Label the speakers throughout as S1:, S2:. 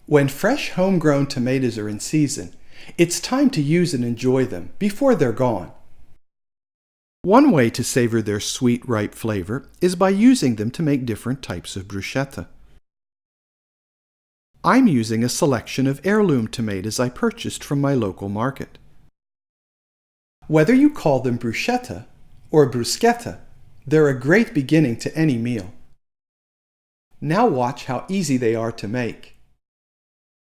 S1: When fresh homegrown tomatoes are in season, it's time to use and enjoy them before they're gone. One way to savor their sweet, ripe flavor is by using them to make different types of bruschetta. I'm using a selection of heirloom tomatoes I purchased from my local market. Whether you call them bruschetta or bruschetta, they're a great beginning to any meal. Now watch how easy they are to make.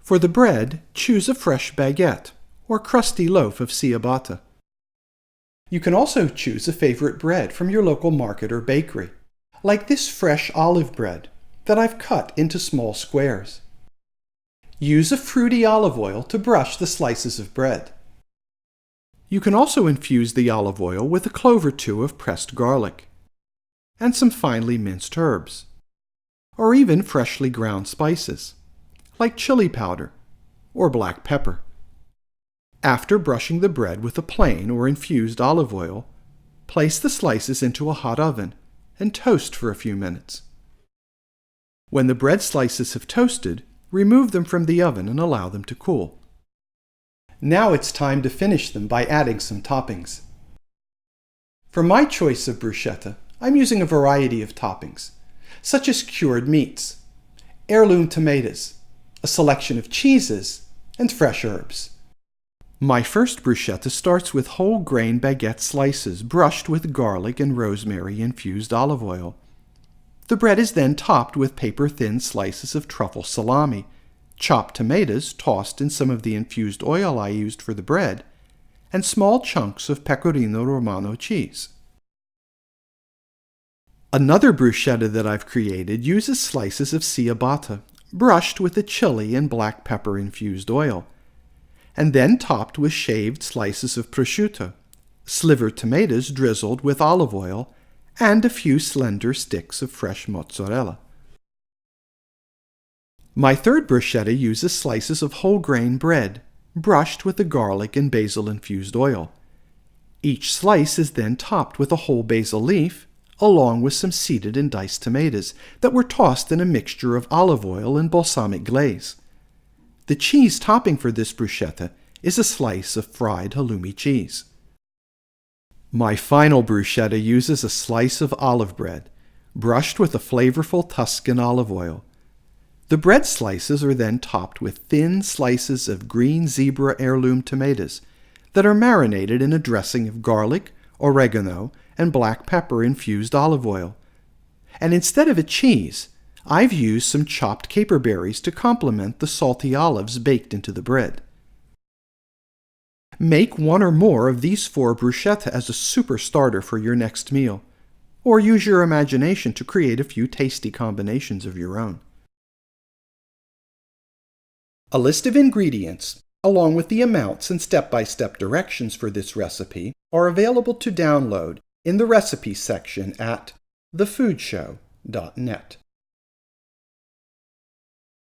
S1: For the bread, choose a fresh baguette or crusty loaf of ciabatta. You can also choose a favorite bread from your local market or bakery, like this fresh olive bread that I've cut into small squares. Use a fruity olive oil to brush the slices of bread. You can also infuse the olive oil with a clove or two of pressed garlic and some finely minced herbs, or even freshly ground spices, like chili powder or black pepper. After brushing the bread with a plain or infused olive oil, place the slices into a hot oven and toast for a few minutes. When the bread slices have toasted, remove them from the oven and allow them to cool. Now it's time to finish them by adding some toppings. For my choice of bruschetta, I'm using a variety of toppings, such as cured meats, heirloom tomatoes, a selection of cheeses, and fresh herbs. My first bruschetta starts with whole grain baguette slices brushed with garlic and rosemary infused olive oil. The bread is then topped with paper-thin slices of truffle salami, chopped tomatoes tossed in some of the infused oil I used for the bread, and small chunks of pecorino romano cheese. Another bruschetta that I've created uses slices of ciabatta, brushed with a chili and black pepper infused oil, and then topped with shaved slices of prosciutto, slivered tomatoes drizzled with olive oil, and a few slender sticks of fresh mozzarella. My third bruschetta uses slices of whole grain bread, brushed with the garlic and basil infused oil. Each slice is then topped with a whole basil leaf, along with some seeded and diced tomatoes that were tossed in a mixture of olive oil and balsamic glaze. The cheese topping for this bruschetta is a slice of fried halloumi cheese. My final bruschetta uses a slice of olive bread, brushed with a flavorful Tuscan olive oil. The bread slices are then topped with thin slices of green zebra heirloom tomatoes that are marinated in a dressing of garlic, oregano, and black pepper infused olive oil. And instead of a cheese, I've used some chopped caper berries to complement the salty olives baked into the bread. Make one or more of these 4 bruschetta as a super starter for your next meal, or use your imagination to create a few tasty combinations of your own. A list of ingredients, along with the amounts and step-by-step directions for this recipe, are available to download in the recipes section at thefoodshow.net.